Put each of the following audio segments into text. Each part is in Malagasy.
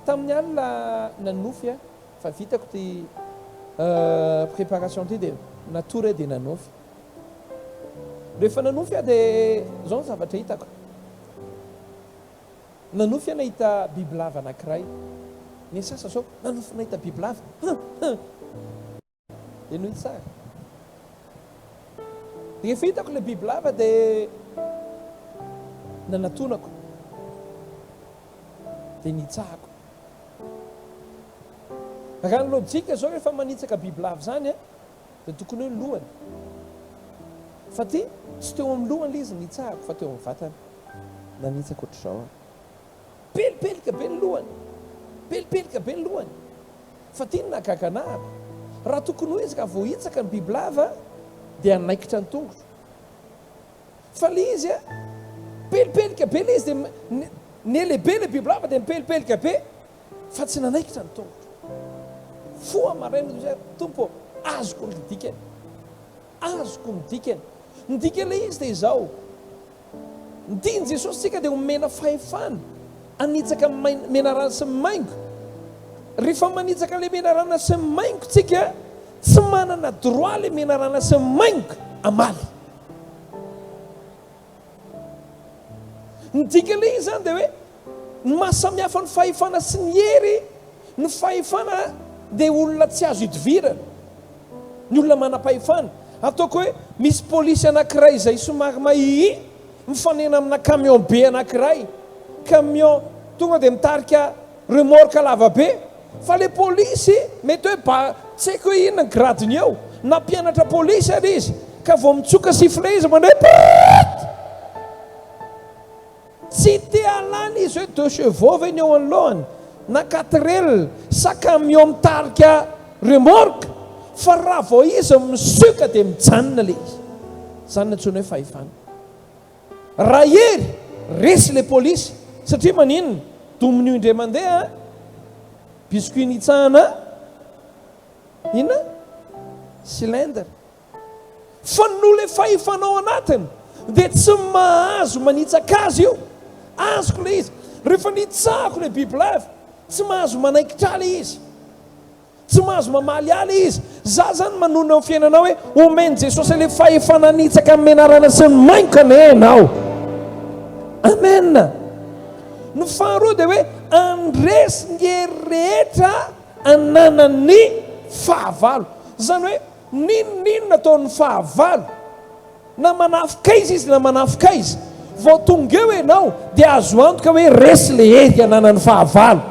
tamin'ny alina nanofy fa vitako ty préparation ty dia natory dia nanofy rehefa nanofy dia zao ny zavatra hitako nanofy nahita bibilava anankiray ny sasa zao nanofy nahita bibilava dia noho tsara rehefa hitako le bibilava dia nanatonako dia nitsahako raha ny lojika zao rehefa manitsaka bibilava zany dia tokony hoe ny lohany fa ty tsy teo amin'ny lohany izy nitsahako fa teo amin'ny vatany nanitsaka ohatr'izao pelipelika be ny lohany pelipelika be ny lohany fa ty ny nagaganahako raha tokony hoe izy ka vao hitsaka ny bibilava dia anaikitra ny tongotra fa le izy pelipelika be le izy dia nelehibe le bibilava dia mipelipelika be fa tsy nanaikitra ny tongotra foa maraina tompo azoko ny dikany azoko ny dikany ny dika le izy dia izao nydiny jesosy tsika dia homena fahefana anitsaka menarana sy maingo rehefa manitsaka le menarana sy maingo tsika tsy manana droit le menarana sy maingo amaly ny dika le izy zany dia hoe ny mahasamihafa ny fahefana sy ny hery ny fahefana dia olona tsy azo idivirana ny olona manam-pahefana ataoko hoe misy polisy anankiray izay somary mahii mifanena amina camion be anankiray camion tonga dia mitarika remorque lava be fa le polisy mety hoe tsy haiko hoe inona ny gradiny eo na mpianatra polisy ary izy ka vao mitsoka sifle izy manao hoe tsy te alany izy hoe 2 chevaux ve ny eo anoloany na 4L sa camion mitarika remorque fa raha vao izy misoka dia mijanona le izy zany nantsony hoe fahefana raha hery resy le polisy satria maninona dominio indray mandeha biscuit nitsahana inona cylindre fa no le fahefanao anatiny dia tsy mahazo manitsaka azy io azoko le izy rehefa nitsahako le bibilava tsy mahazo manaikitra le izy tsy mahazo mamaly aly izy za zany manona ny fiainanao hoe omeny jesosy le fahefana nitsaka amin'ny menarana sy ny maingo anao amen ny faharoa dia hoe andresy ny hery rehetra ananany fahavalo zany hoe ninonino nataon'ny fahavalo na manafika izy na manafika izy vao tonga eo ianao dia azo antoka hoe resy le hery ananany fahavalo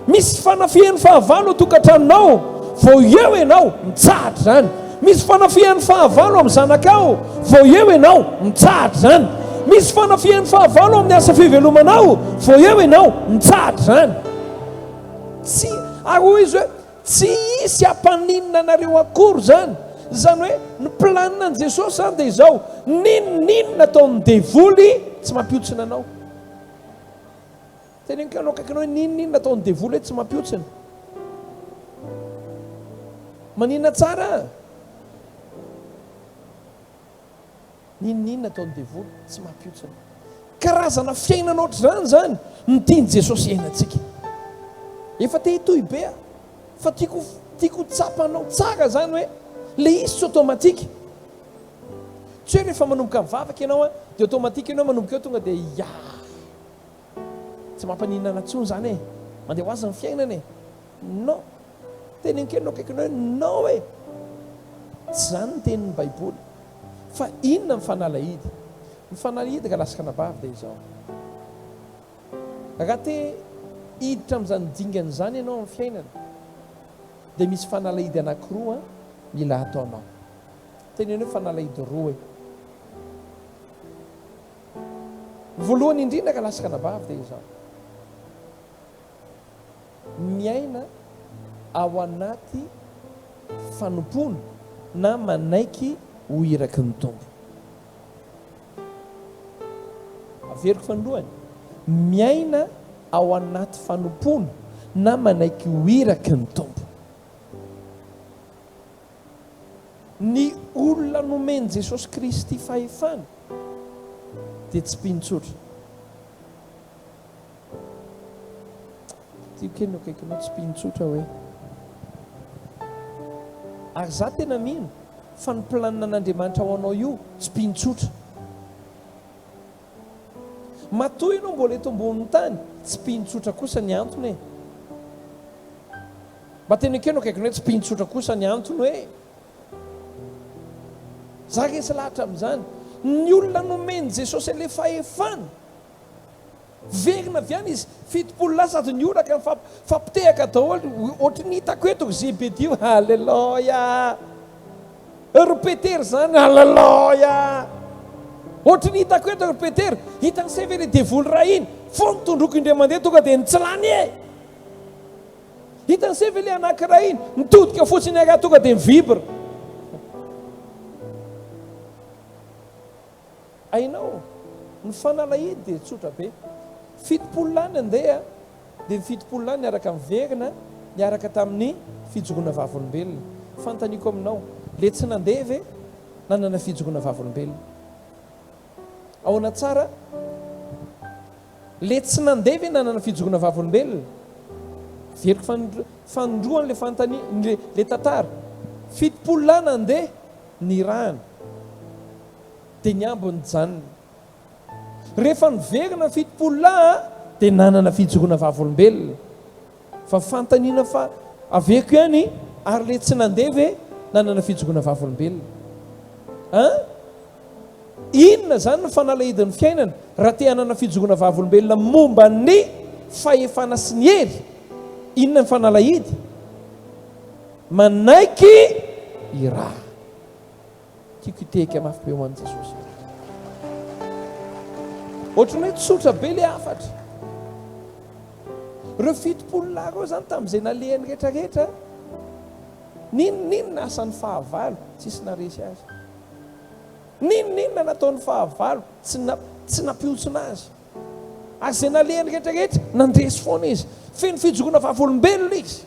misy fanafihan'ny fahavalo tokantranonao vao eo ianao mitsahatra zany misy fanafihan'ny fahavalo amin'ny zanakao vao eo ianao mitsahatra zany misy fanafihan'ny fahavalo amin'ny asa fivelomanao vao eo ianao mitsahatra zany tsy ary izy hoe tsy isy ampaninina anareo akory zany hoe ny planina an' jesosy zany dia izao ninonino nataon'ny devoly tsy mampiotsina anao teneniko anao kaikanao hoe ninonino nataon'ny devoly hoe tsy mampiotsina maninona tsara ninonino nataon'ny devoly tsy mampiotsina karazana fiainana ohatr'izany zany nitiany jesosy iainantsika efa te hitohy be fa tiako tsapanao tsara zany hoe le izy tsy automatika tsy hoe rehefa manomboka mivavaka ianao dia automatika ianao manomboka eo tonga dia tsy mampaninana antsony zany mandeha ho azy ny fiainana non teneniko ianao kaikany hoe non hoe tsy zany ny tenin'ny baiboly fa inona ny fanalahidy ka lasaka nabavy dia izao raha te hiditra amin'izany dingana zany ianao amin'ny fiainana dia misy fanalahidy anankiroa mila ataonao teneny hoe fanalahidy roa voalohany indrindra ka lasaka nabavy dia izao miaina ao anaty fanompona na manaiky ho iraky ny tombo averiko fanoloany miaina ao anaty fanompona na manaiky ho iraky ny tombo ny olona nomeny jesosy kristy fahefana dia tsy mpinotsotra tiakeno akaikinao tsy mpinotsotra hoe ary za tena mino fa ny planina an'Andriamanitra ho anao io tsy mpinotsotra. Matoy ianao mbola eto ambonin'ny tany tsy mpinotsotra kosa ny antony e. Mba tena ekeno akaikinao hoe tsy mpinotsotra kosa ny antony hoe za resy lahatra amin'izany ny olona nomeny Jesosy ilay fahefana verina avy any izy 70 lasady ny oraka fampitehaka daholo ohatry ny hitako etoko Zebedio. Halleloja, ry Petera zany, halleloja, ohatry ny hitako eto ry Petera, hitany seva le devoly raha iny fo nitondroko indray mandeha tonga dia nitsilany e. Hitany seva le anankiray iny nitodika fotsiny araha tonga dia mivibra. Ainao ny fanalahidy dia tsotra be. 70 lany andeha dia 70 lany niaraka miverina niaraka tamin'ny fijogona vavolombelona. Fantaniko aminao le tsy nandeha ve nanana fijogona vavolombelona. Ahoana tsara le tsy nandeha ve nanana fijogona vavolombelona. Veriko fanondroan'le fantany le tantara 70 lany andeha ny rahana dia niambony janona. Rehefa niverina 70 lahy dia nanana fijogona vavolombelona. Fa fantaniana fa aveko ihany ary le tsy nandeha ve nanana fijogona vavolombelona. Inona zany ny fanalahidin'ny fiainana raha te hanana fijogona vavolombelona momba ny fahefana sy ny hery. Inona ny fanalahidy? Manaiky i raha. Tiako hitehika mafy be ho an'i Jesosy. Ohatran'ny hoe tsotra be le afatra. Reo 70 lahy reo zany tamin'izay nalehany rehetrarehetra, ninona asan'ny fahavalo tsisy naresy azy. Ninona nataon'ny fahavalo tsy nampiotsona azy. Ary izay nalehany rehetrarehetra nandresy foana izy. Feno fijogona vavolombelona izy.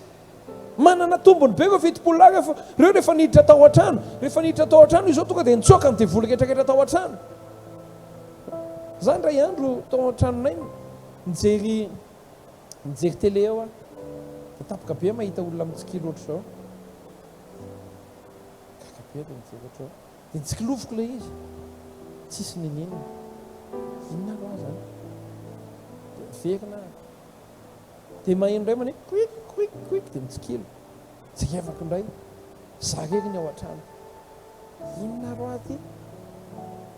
Manana tombony be reo 70 lahy reo rehefa niditra tao an-trano. Rehefa niditra tao an-trano izy ao tonga dia nitsoaka ny devoly rehetrarehetra tao an-trano. Zany ray andro tao an-tranonay mijery tele eo aho. Dia tapoka be mahita olona mitsikilo ohatr' izao. Kaka be dia mijery ohatr' izao. Dia nitsikilovoko ilay izy. Tsisy ninina. Inona ro azy zany? Dia miverina. Dia maheno indray mane quick quick quick dia mitsikilo. Jerevako indray. Za rery ny ao an-trano. Inona ro azy?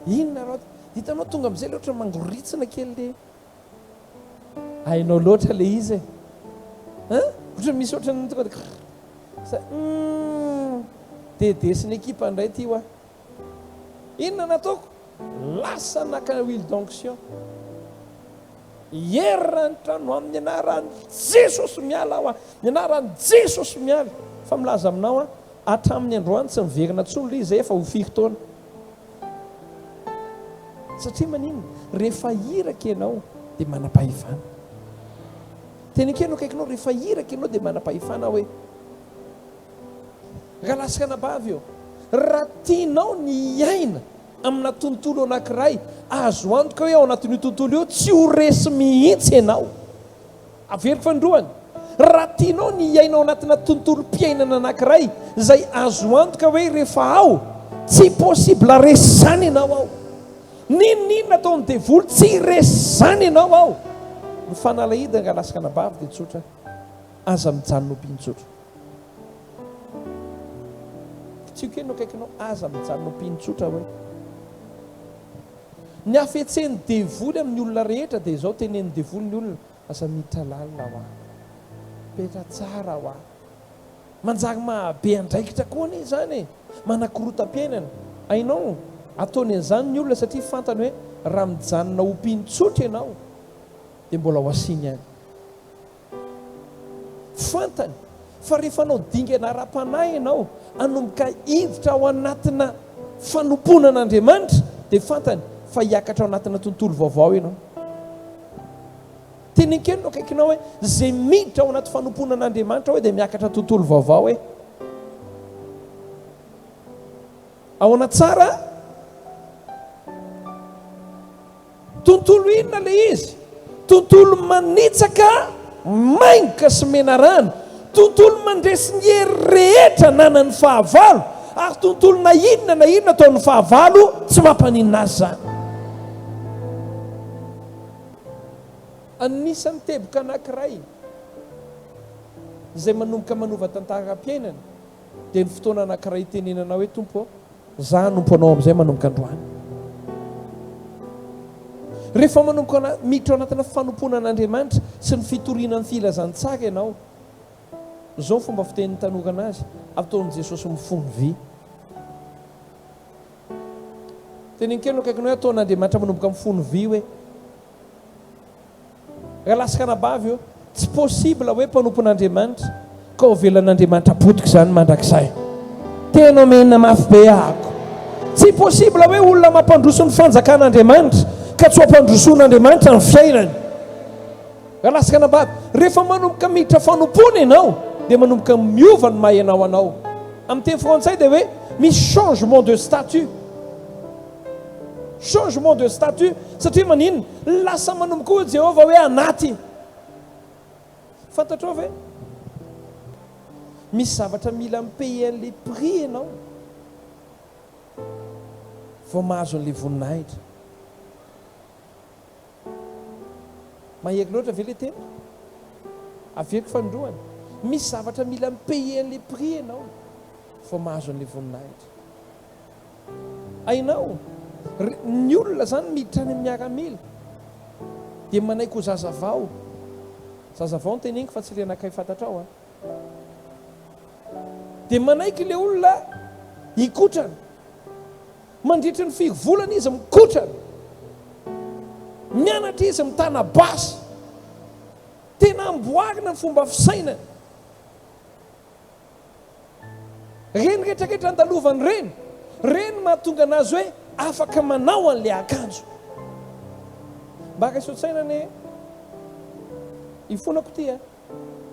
Inona ro azy? Hitanao tonga amin'izay loatra mangoritsina kely le. Hainao loatra le izy e. Ohatran'ny misy ohatran'ny tonga dia desiny ekipa indray ty hoa. Inona nataoko? Lasa naka huile d'onction. Herina ny trano amin'ny anaran'ny Jesosy miala aho. Ny anaran'ny Jesosy miala. Fa milaza aminao hatramin'ny androany tsy miverina tsony le izy efa ho 5 taona. Satria manino rehefa hiraka ianao dia manam-pahefana. Tena ekeno akaikinao rehefa hiraka ianao dia manam-pahefana hoe raha lasaka anabavy eo. Raha tianao ny aina amina tontolo anankiray, azo antoka hoe ao anatin'io tontolo io tsy ho resy mihitsy ianao. Averiko fanindroany. Raha tianao ny iainao anatina tontolo mpiainana anankiray izay azo antoka hoe rehefa ao tsy possible resy zany ianao ao. Ninona ataon'ny devoly tsy resy zany ianao ao. Ny fanalahida nga lasaka anabavy dia tsotra. Aza mijanona mpinotsotra. Tsy ekeno akaikinao aza mijanona mpinotsotra hoe ny afetsen'ny devoly amin'ny olona rehetra dia izao tenen'ny devoly ny olona asa miditra lalina ho aho. Petra tsara ho aho. Manjary mahabe andraikitra koa ny zany e. Manakorota-piainana. Ainao ataony an'izany ny olona satria fantany hoe raha mijanona ho mpinotsotra ianao dia mbola ho asiany ihany. Fantany fa rehefa anao dingana ara-panahy ianao hanomboka hiditra ao anatina fanomponan'Andriamanitra dia fantany fa hiakatra ao anatina tontolo vaovao ianao. Tena ekeno akaikinao hoe izay miditra ao anaty fanomponan'Andriamanitra hoe dia miakatra tontolo vaovao hoe ao anaty tsara tontolo inona le izy? Tontolo manitsaka mainka sy mena rano, tontolo mandresy ny hery rehetra nanany fahavalo, ary tontolo na inona ataon'ny fahavalo tsy mampaninina azy zany. Anisan'ny teboka anankiray izay manomboka manova tantaram-piainana dia ny fotoana anankiray tenenana hoe tompo, za nompo anao amin'izay manomboka androany. Rehefa manomboka miditra ao anatina fanompoana an'Andriamanitra sy ny fitorianany filazantsara ianao, izao fomba fitenin'ny tanora azy, ataon'i Jesosy mifono vy. Tenin-kely akaikinao hoe ataon'Andriamanitra manomboka mifono vy hoe raha lasaka anabavy eo, tsy possible hoe mpanompon'Andriamanitra ka ho velan'Andriamanitra potika izany mandrakizay. Tena menina mafy be ahako. Tsy possible hoe olona mampandroso ny fanjakan'Andriamanitra ka tsy hampandrosoan'Andriamanitra ny fiainany. Raha lasaka anabavy, rehefa manomboka miditra fanompona ianao dia manomboka miova ny maha ianao anao. Amin'ny teny frantsay dia hoe misy changement de statut. Changement de statut satria maninona? Lasa manomboka ho Jehova hoe anaty. Fantatrao ve? Misy zavatra mila mi-payer an'ilay prix ianao vao mahazo an'ilay voninahitra. Mahaiky loatra ve ilay tena? Aveko fandroany. Misy zavatra mila mi-payer an'ilay prix ianao vao mahazo an'ilay voninahitra. Ainao ny olona zany miditra any amin'ny miaramila dia manaiky ho zazavao. Zazavao ny teneniko fa tsy le anakay fantatrao. Dia manaiky ilay olona hikotrana. Mandritry ny firy volana izy mikotrana. Mianatra izy mitana basy. Tena amboarina ny fomba fisaina. Reny rehetrarehetra andalovany reny. Reny mahatonga anazy hoe afaka manao an'ilay akanjo. Mba raisotsaina ne ifonako ty any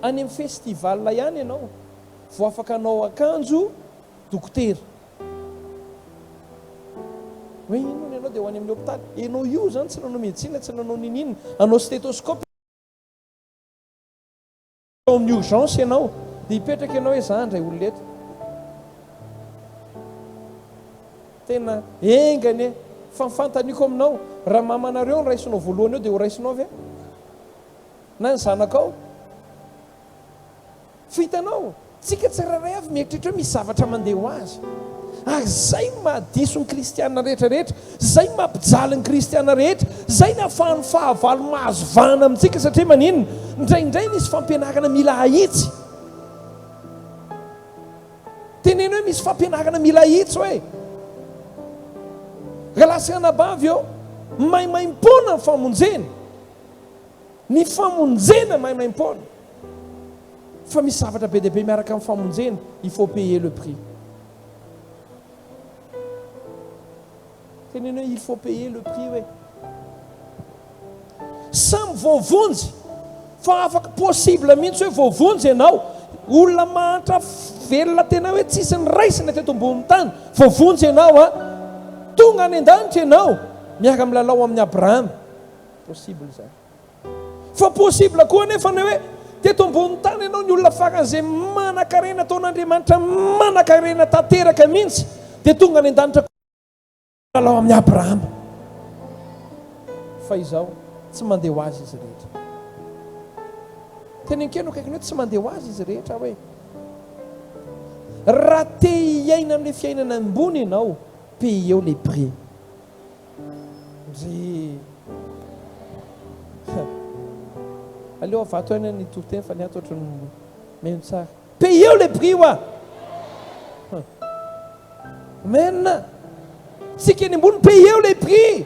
amin'ny festival ihany ianao vao afaka anao akanjo dokotera. Hoe inona ianao dia ho any amin'ny hôpitaly. Ianao io zany tsy nanao médecine, tsy nanao ninina, anao stéthoscope ao amin'ny urgence ianao dia hipetraka ianao hoe za ndray olona eto. Tena engany fa fantaniko aminao raha mamanareo ny raisinao voalohany eo dia ho raisinao ve? Na ny zanakao? Fitanao, tsika tsiraray avy mieritritra hoe misy zavatra mandeha ho azy. Ary zay mahadiso ny kristianina rehetrarehetra, zay mampijaly ny kristianina rehetra, zay ny ahafahan'ny fahavalo mahazo vahana amintsika satria maninona? Indraindray misy fampianarana mila ahitsy. Teneny hoe misy fampianarana mila ahitsy hoe raha lasaka anabavy eo maimaim-pona ny famonjena. Ny famonjena maimaim-pona. Fa misy zavatra be dia be miaraka amin'ny famonjena, il faut payer le prix. Teneny hoe il faut payer le prix hoe samy voavonjy fa afaka possible mihitsy hoe voavonjy ianao. Olona mahantra velona tena hoe tsisy ny raisina teto ambony tany, voavonjy ianao tonga any an-danitra ianao miaraka milalao amin'ny Abraham. Possible zany. Fa possible koa nefa hoe teto ambony tany ianao ny olona faran'izay manan-karena ataon'Andriamanitra, manan-karena tanteraka mihitsy, dia tonga any an-danitra milalao amin'ny Abraham. Fa izao tsy mandeha ho azy izy rehetra. Tenenkeno kaikany hoe tsy mandeha ho azy izy rehetra hoe raha te hiaina amin'ilay fiainana ambony ianao, paye eo les prix. Aleo avato any ny tonteny fa ny ato ohatry ny meno tsara. Paye eo les prix wa. Mena. Tsika eny ambony paye eo les prix.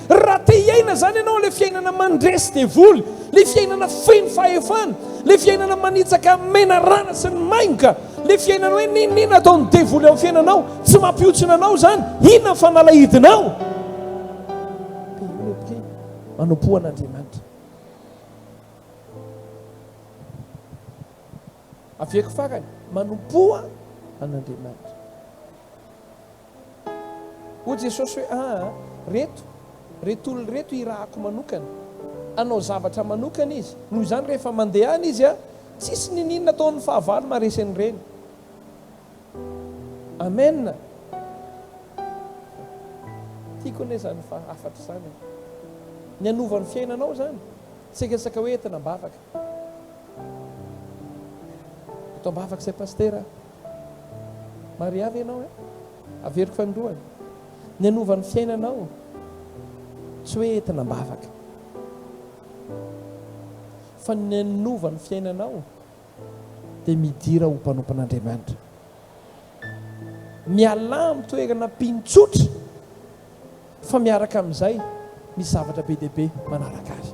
Raha te hiaina zany ianao le fiainana mandresy devoly, le fiainana feno fahefana, le fiainana manitsaka mena rana sy ny mainka, le fiainana hoe ninina ataon'ny devoly amin'ny fiainanao, tsy mampiotsina anao zany, inona fanalahidinao? Paye eo les prix. Manompo an'Andriamanitra. Aveko farany manompoa an'Andriamanitra. Ho Jesosy hoe reto olona reto irahako manokana anao zavatra manokana izy noho izany rehefa mandeha any izy a tsisy nininona ataon'ny fahavalo maresiny reny. Amen. Tiako anie zany fa afatra zany ny anovan'ny fiainanao zany tsy resaka hoe entina mbavaka. Atao mbavaka izay pastera mariavy ianao averiko fanindroany. Ny anovan'ny fiainanao tsy hoe entina mbavaka fa ny anovan'ny fiainanao dia midira ho mpanompon'Andriamanitra, miala mitoerana mpintsotra fa miaraka amin'izay misy zavatra be dehibe manaraka azy.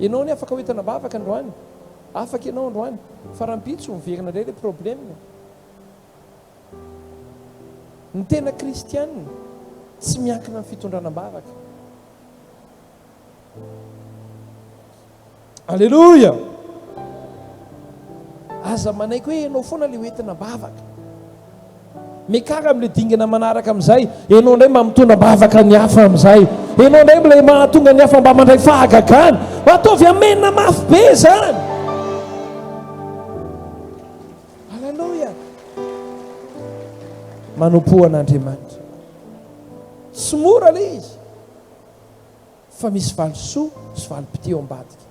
Ianao ny afaka hoentina mbavaka androany, afaka ianao androany fa raha mpitso miverina indray ilay problème. Ny tena kristianina tsy miankina amin'ny fitondranam-bavaka. Alleluia. Aza manaiky hoe ianao foana ilay hoentina mbavaka, mikara amin'ilay dingana manaraka amin'izay ianao indray mba mitondra mbavaka ny hafa amin'izay, ianao indray mbola mahatonga ny hafa mba mandray fahagagana. Ataovy amenina mafy be zany. Alleluia. Manompo an'Andriamanitra tsy mora ilay izy fa misy valosoa sy valom-pity eo ambadika.